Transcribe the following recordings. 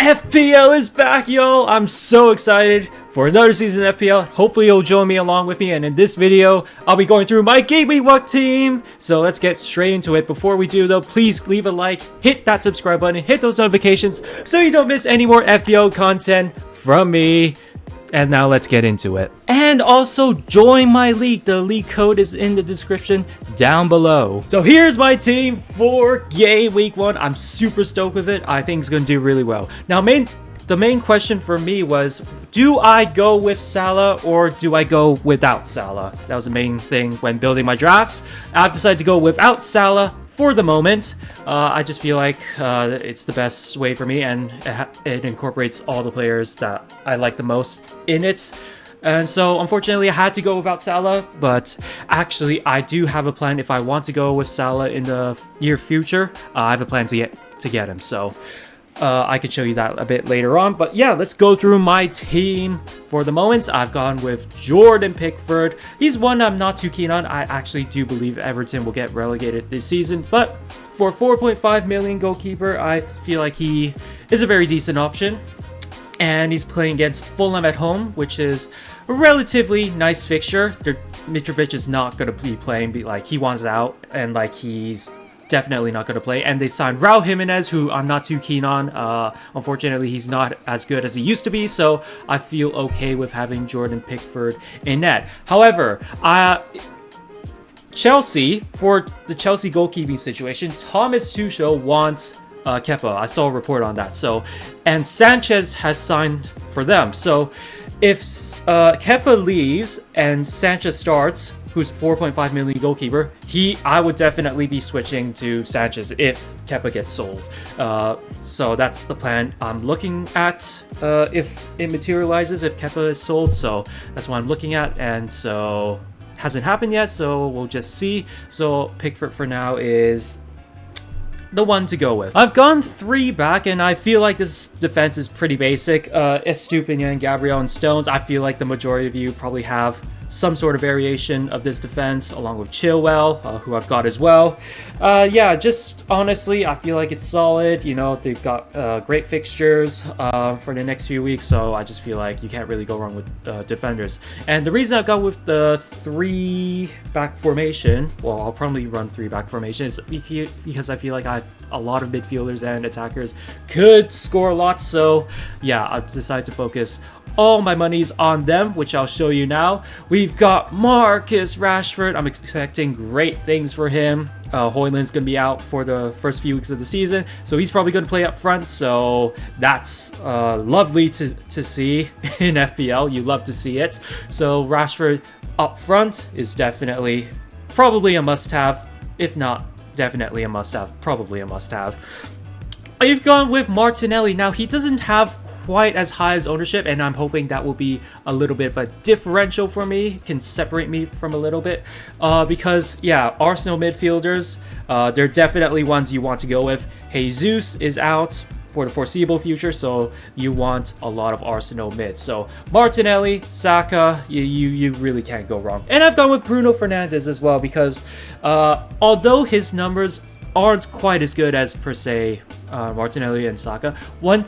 FPL is back, yo! I'm so excited for another season of FPL. Hopefully you'll join me along with me, and in this video, I'll be going through my GW1 team. So let's get straight into it. Before we do though, please leave a like, hit that subscribe button, hit those notifications so you don't miss any more FPL content from me. And now let's get into it. And also join my league. The league code is in the description down below. So here's my team for Game Week 1. I'm super stoked with it. I think it's going to do really well. Now the main question for me was, do I go with Salah or do I go without Salah? That was the main thing when building my drafts. I've decided to go without Salah for the moment. I just feel like it's the best way for me, and it incorporates all the players that I like the most in it. And so unfortunately I had to go without Salah, but actually I do have a plan. If I want to go with Salah in the near future, I have a plan to get him. So I could show you that a bit later on. But yeah, let's go through my team for the moment. I've gone with Jordan Pickford. He's one I'm not too keen on. I actually do believe Everton will get relegated this season, but for 4.5 million goalkeeper, I feel like he is a very decent option. And he's playing against Fulham at home, which is a relatively nice fixture. Mitrovic is not going to be playing, like he wants out, and like he's definitely not going to play. And they signed Raul Jimenez, who I'm not too keen on. Unfortunately, he's not as good as he used to be, so I feel okay with having Jordan Pickford in net. However, Chelsea, for the Chelsea goalkeeping situation, Thomas Tuchel wants Kepa. I saw a report on that. So, and Sanchez has signed for them. So if Kepa leaves and Sanchez starts, who's 4.5 million goalkeeper, I would definitely be switching to Sanchez if Kepa gets sold. So that's the plan I'm looking at if it materializes, if Kepa is sold. So that's what I'm looking at, and so hasn't happened yet, so we'll just see. So Pickford for now is the one to go with. I've gone 3 back, and I feel like this defense is pretty basic. Estupiñán, Gabriel, and Stones. I feel like the majority of you probably have some sort of variation of this defense, along with Chilwell, who I've got as well. Yeah, just honestly, I feel like it's solid. You know, they've got great fixtures for the next few weeks, so I just feel like you can't really go wrong with defenders. And the reason I've gone with the 3-back formation, well, I'll probably run 3-back formation, is because I feel like I have a lot of midfielders and attackers could score a lot. So yeah, I've decided to focus all my money's on them, which I'll show you now. We've got Marcus Rashford. I'm expecting great things for him. Højlund's going to be out for the first few weeks of the season, so he's probably going to play up front. So that's lovely to see in FPL. You love to see it. So Rashford up front is definitely probably a must-have. If not, definitely a must-have. Probably a must-have. I've gone with Martinelli. Now, he doesn't have quite as high as ownership, and I'm hoping that will be a little bit of a differential for me, can separate me from a little bit, because yeah, Arsenal midfielders, they're definitely ones you want to go with. Jesus is out for the foreseeable future, so you want a lot of Arsenal mids. So Martinelli, Saka, you really can't go wrong. And I've gone with Bruno Fernandes as well, because although his numbers aren't quite as good as per se Martinelli and Saka, one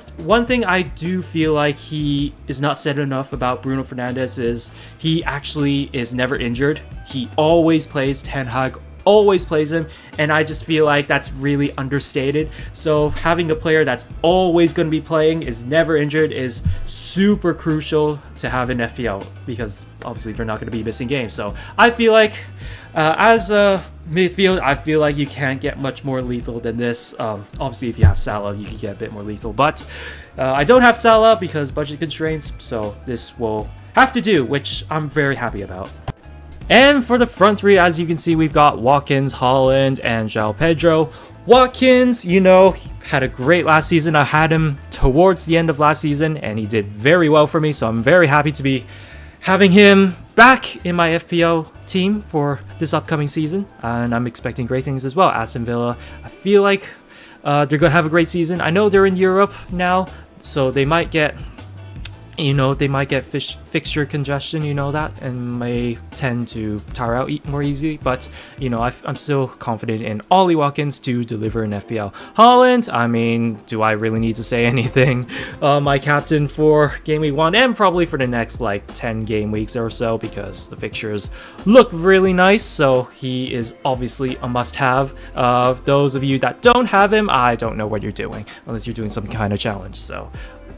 thing I do feel like he is not said enough about Bruno Fernandes is he actually is never injured. He always plays. Ten Hag always plays him, and I just feel like that's really understated. So having a player that's always going to be playing, is never injured, is super crucial to have in FPL, because obviously they're not going to be missing games. So I feel like as a midfield, I feel like you can't get much more lethal than this. Obviously if you have Salah, you can get a bit more lethal, but I don't have Salah because budget constraints, so this will have to do, which I'm very happy about. And for the front 3, as you can see, we've got Watkins, Haaland, and João Pedro. Watkins, you know, had a great last season. I had him towards the end of last season, and he did very well for me, so I'm very happy to be having him back in my FPL team for this upcoming season, and I'm expecting great things as well. Aston Villa, I feel like they're going to have a great season. I know they're in Europe now, so they might get, you know, they might get fished fixture congestion, you know that, and may tend to tire out more easy. But you know, I'm still confident in Ollie Watkins to deliver in FPL. Haaland, I mean, do I really need to say anything? My captain for game week 1 and probably for the next like 10 game weeks or so, because the fixtures look really nice. So he is obviously a must-have. Those of you that don't have him, I don't know what you're doing unless you're doing some kind of challenge. So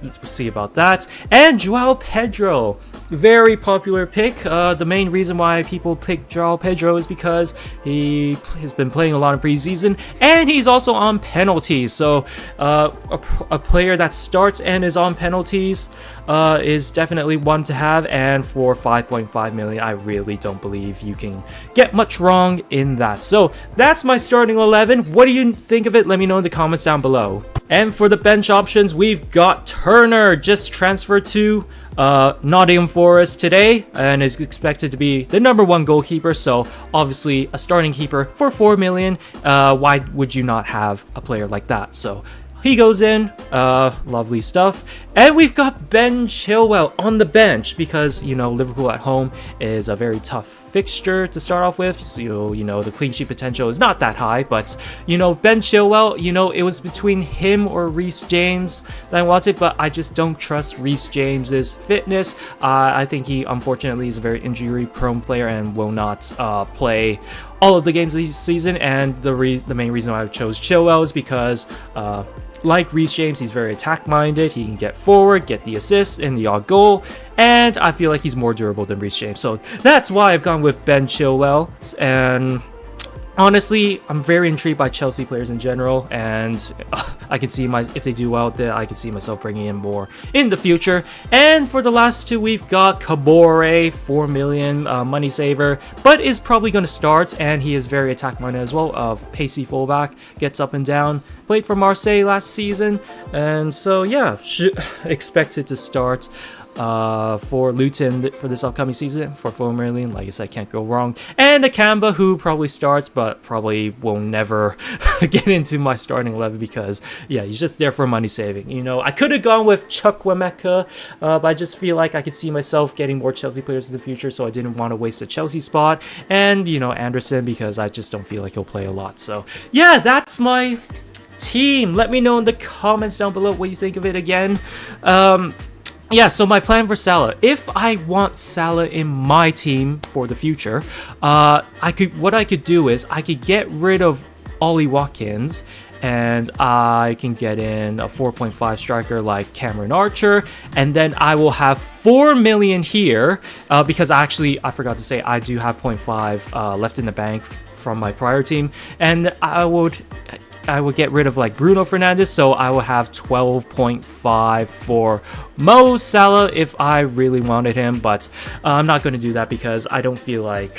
let's see about that. And Joao Pedro, very popular pick. The main reason why people pick Joao Pedro is because he has been playing a lot in preseason, and he's also on penalties. So a player that starts and is on penalties is definitely one to have. And for 5.5 million, I really don't believe you can get much wrong in that. So that's my starting 11. What do you think of it? Let me know in the comments down below. And for the bench options, we've got Turner, just transferred to Nottingham Forest today and is expected to be the #1 goalkeeper. So obviously a starting keeper for 4 million. Why would you not have a player like that? So he goes in, lovely stuff. And we've got Ben Chilwell on the bench because, you know, Liverpool at home is a very tough fixture to start off with. So, you know, the clean sheet potential is not that high, but, you know, Ben Chilwell, you know, it was between him or Reece James that I wanted, but I just don't trust Reece James's fitness. I think he, unfortunately, is a very injury-prone player and will not play all of the games this season. And the main reason why I chose Chilwell is because, like Reece James, he's very attack-minded. He can get forward, get the assist, and the odd goal. And I feel like he's more durable than Reece James. So that's why I've gone with Ben Chilwell. And honestly, I'm very intrigued by Chelsea players in general. And I can see if they do well, then I can see myself bringing in more in the future. And for the last two, we've got Kabore, 4 million, money saver, but is probably going to start. And he is very attack-minded as well, of pacey fullback, gets up and down. Played for Marseille last season, and so yeah, expected to start for Luton for this upcoming season for 4 million. Like I said, can't go wrong. And Nakamba, who probably starts, but probably will never get into my starting 11 because, yeah, he's just there for money saving. You know, I could have gone with Chukwuemeka, but I just feel like I could see myself getting more Chelsea players in the future, so I didn't want to waste a Chelsea spot. And, you know, Anderson, because I just don't feel like he'll play a lot. So, yeah, that's my team. Let me know in the comments down below what you think of it again. Yeah, so my plan for Salah. If I want Salah in my team for the future, what I could do is I could get rid of Ollie Watkins and I can get in a 4.5 striker like Cameron Archer, and then I will have 4 million here because I forgot to say I do have 0.5 left in the bank from my prior team, and I would get rid of like Bruno Fernandes, so I will have 12.5 for Mo Salah if I really wanted him, but I'm not going to do that because I don't feel like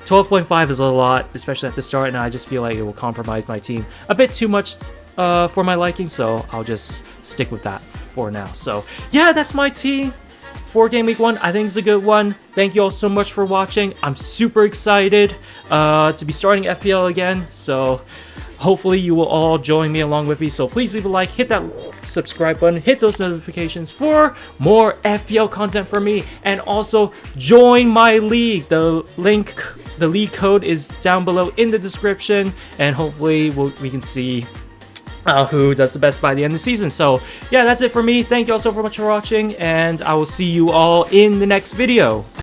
12.5 is a lot, especially at the start, and I just feel like it will compromise my team a bit too much for my liking, so I'll just stick with that for now. So yeah, that's my team for game week 1. I think it's a good one. Thank you all so much for watching. I'm super excited to be starting FPL again, so hopefully you will all join me along with me. So please leave a like, hit that subscribe button, hit those notifications for more FPL content from me, and also join my league. The league code is down below in the description, and hopefully we can see who does the best by the end of the season. So yeah, that's it for me. Thank you all so much for watching, and I will see you all in the next video.